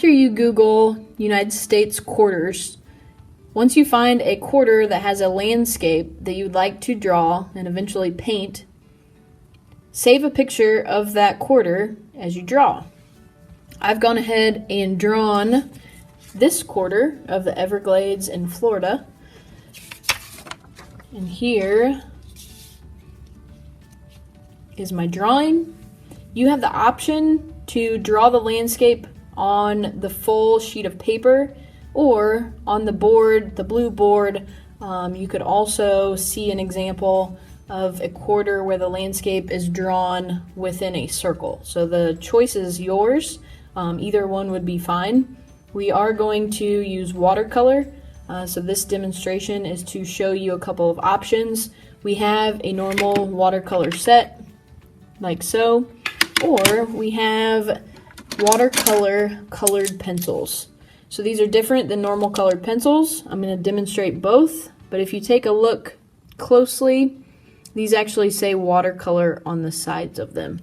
after you Google United States quarters, once you find a quarter that has a landscape that you'd like to draw and eventually paint, save a picture of that quarter as you draw. I've gone ahead and drawn this quarter of the Everglades in Florida. And here is my drawing. You have the option to draw the landscape on the full sheet of paper or on the board, the blue board. You could also see an example of a quarter where the landscape is drawn within a circle. So the choice is yours. Either one would be fine. We are going to use watercolor. So this demonstration is to show you a couple of options. We have a normal watercolor set, like so, or we have watercolor colored pencils. So these are different than normal colored pencils. I'm going to demonstrate both, but if you take a look closely, these actually say watercolor on the sides of them.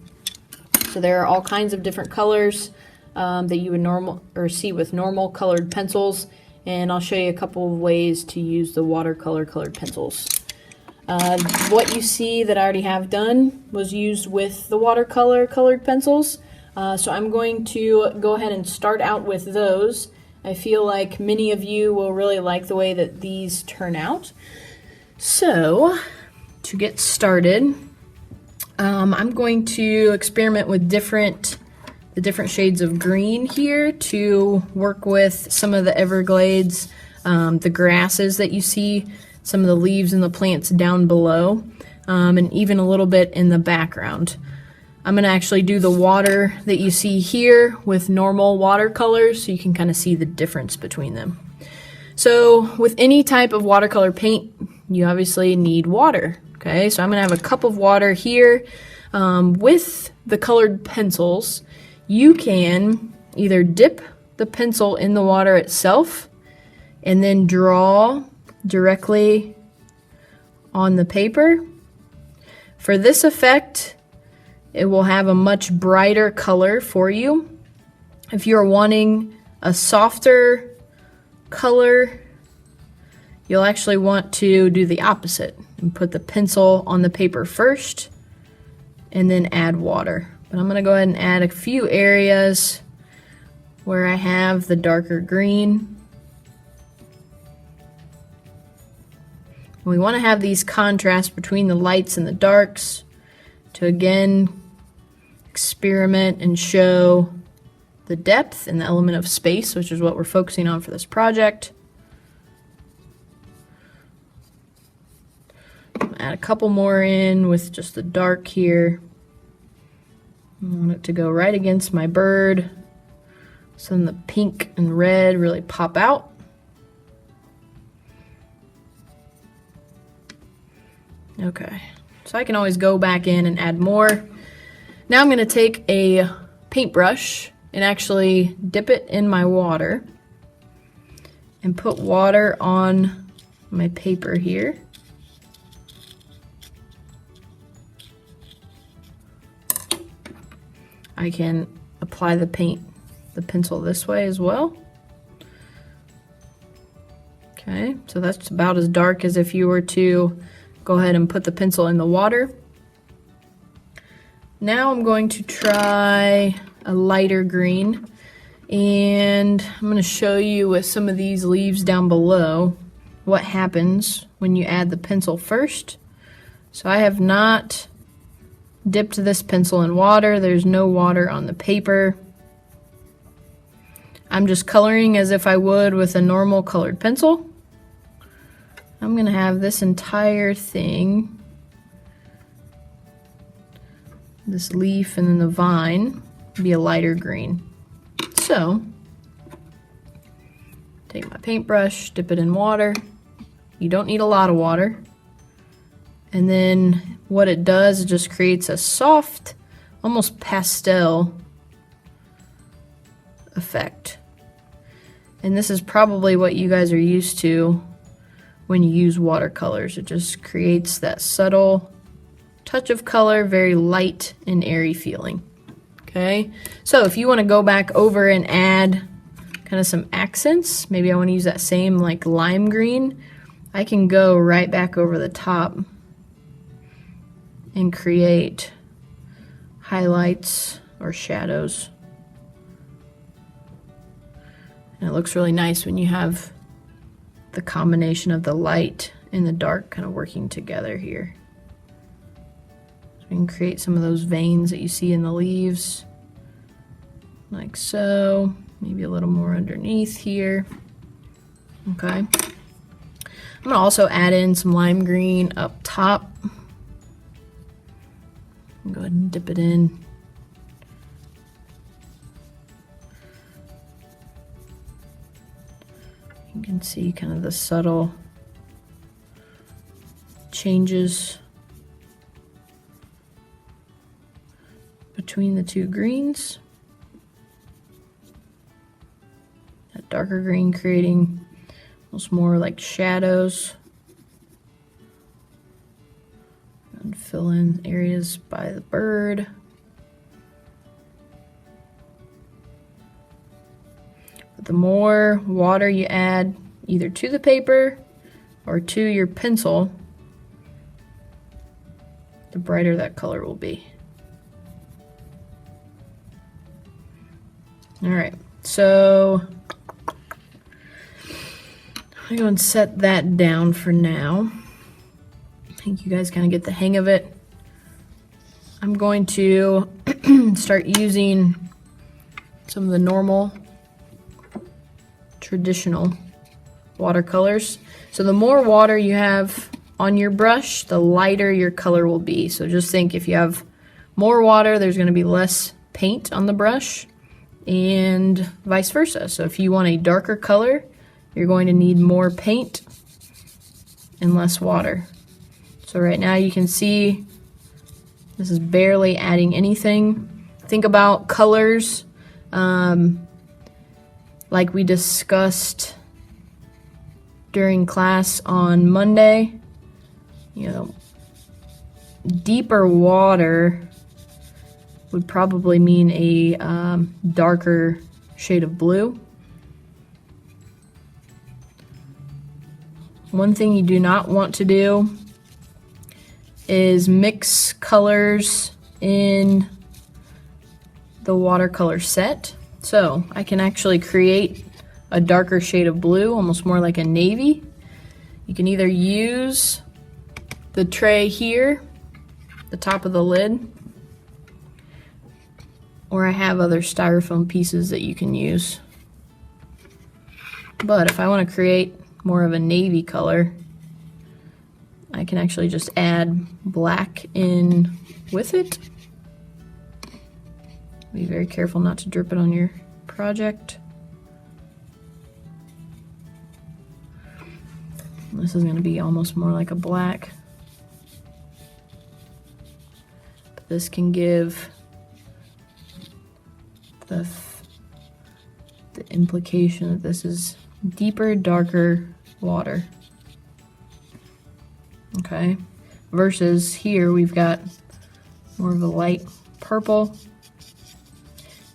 So there are all kinds of different colors that you would see with normal colored pencils, and I'll show you a couple of ways to use the watercolor colored pencils. What you see that I already have done was used with the watercolor colored pencils. So I'm going to go ahead and start out with those. I feel like many of you will really like the way that these turn out. So to get started, I'm going to experiment with the different shades of green here to work with some of the Everglades, the grasses that you see, some of the leaves and the plants down below, and even a little bit in the background. I'm going to actually do the water that you see here with normal watercolors so you can kind of see the difference between them. So with any type of watercolor paint, you obviously need water. Okay, so I'm going to have a cup of water here. With the colored pencils, you can either dip the pencil in the water itself and then draw directly on the paper. For this effect, it will have a much brighter color for you. If you're wanting a softer color, you'll actually want to do the opposite and put the pencil on the paper first and then add water. But I'm going to go ahead and add a few areas where I have the darker green. We want to have these contrasts between the lights and the darks to again experiment and show the depth and the element of space, which is what we're focusing on for this project. Add a couple more in with just the dark here. I want it to go right against my bird, so then the pink and red really pop out. Okay, so I can always go back in and add more. Now I'm going to take a paintbrush and actually dip it in my water and put water on my paper here. I can apply the pencil this way as well. Okay, so that's about as dark as if you were to go ahead and put the pencil in the water. Now I'm going to try a lighter green, and I'm going to show you with some of these leaves down below what happens when you add the pencil first. So I have not dipped this pencil in water. There's no water on the paper. I'm just coloring as if I would with a normal colored pencil. I'm going to have this entire thing, this leaf and then the vine, be a lighter green. So, take my paintbrush, dip it in water. You don't need a lot of water. And then what it does, it just creates a soft, almost pastel effect. And this is probably what you guys are used to when you use watercolors. It just creates that subtle touch of color, very light and airy feeling. Okay, so if you want to go back over and add kind of some accents. Maybe I want to use that same like lime green. I can go right back over the top and create highlights or shadows. And it looks really nice when you have the combination of the light and the dark kind of working together here. So we can create some of those veins that you see in the leaves, like so. Maybe a little more underneath here. Okay. I'm gonna also add in some lime green up top. Go ahead and dip it in. You can see kind of the subtle changes between the two greens. That darker green creating almost more like shadows. And fill in areas by the bird. But the more water you add either to the paper or to your pencil, the brighter that color will be. All right, so I'm going to set that down for now. I think you guys kind of get the hang of it. I'm going to start using some of the normal traditional watercolors. So the more water you have on your brush, the lighter your color will be. So just think, if you have more water, there's going to be less paint on the brush, and vice versa. So if you want a darker color, you're going to need more paint and less water. So right now you can see this is barely adding anything. Think about colors like we discussed during class on Monday. You know, deeper water would probably mean a darker shade of blue. One thing you do not want to do is mix colors in the watercolor set. So I can actually create a darker shade of blue, almost more like a navy. You can either use the tray here, the top of the lid, or I have other styrofoam pieces that you can use. But if I want to create more of a navy color, I can actually just add black in with it. Be very careful not to drip it on your project. This is going to be almost more like a black. But this can give the implication that this is deeper, darker water. Okay, versus here we've got more of a light purple.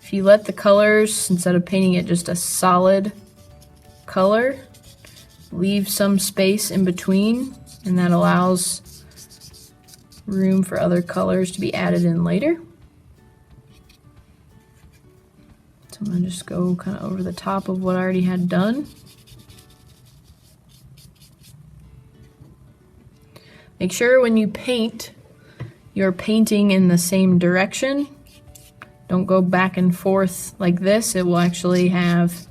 If you let the colors, instead of painting it just a solid color, leave some space in between, and that allows room for other colors to be added in later. So I'm going to just go kind of over the top of what I already had done. Make sure when you paint, you're painting in the same direction. Don't go back and forth like this. It will actually have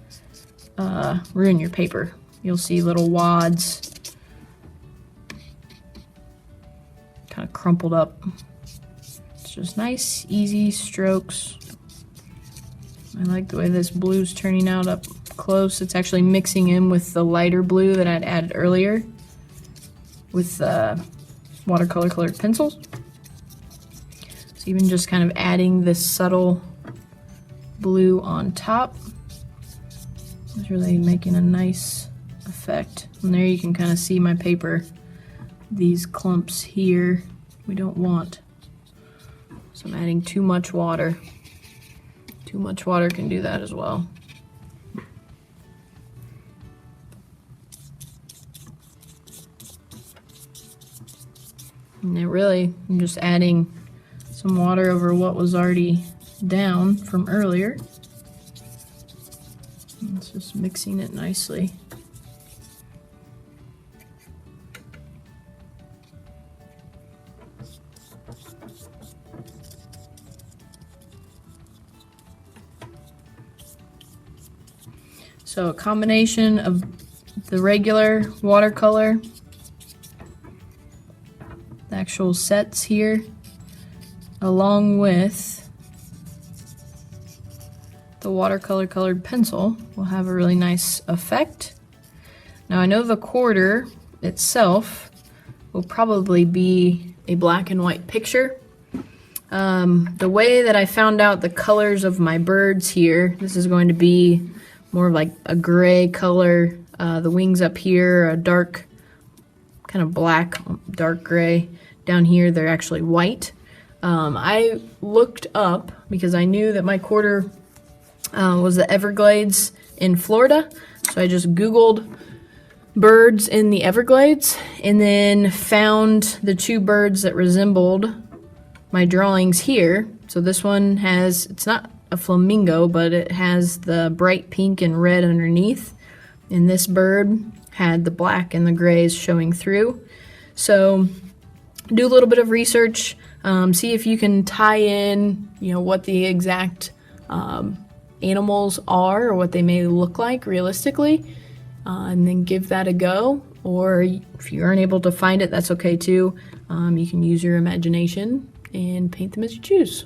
ruin your paper. You'll see little wads kind of crumpled up. It's just nice, easy strokes. I like the way this blue's turning out up close. It's actually mixing in with the lighter blue that I'd added earlier with watercolor colored pencils. So even just kind of adding this subtle blue on top is really making a nice effect. And there you can kind of see my paper. These clumps here we don't want. So I'm adding too much water. Too much water can do that as well. And it really, I'm just adding some water over what was already down from earlier. It's just mixing it nicely. So a combination of the regular watercolor, the actual sets here, along with the watercolor colored pencil will have a really nice effect. Now I know the quarter itself will probably be a black and white picture. The way that I found out the colors of my birds here, this is going to be more like a gray color. The wings up here, a dark, kind of black, dark gray. Down here, they're actually white. I looked up because I knew that my quarter was the Everglades in Florida. So I just Googled birds in the Everglades and then found the two birds that resembled my drawings here. So this one has, it's not a flamingo, but it has the bright pink and red underneath. And this bird had the black and the grays showing through. So do a little bit of research, see if you can tie in, what the exact animals are or what they may look like realistically, and then give that a go. Or if you aren't able to find it, that's okay too. You can use your imagination and paint them as you choose.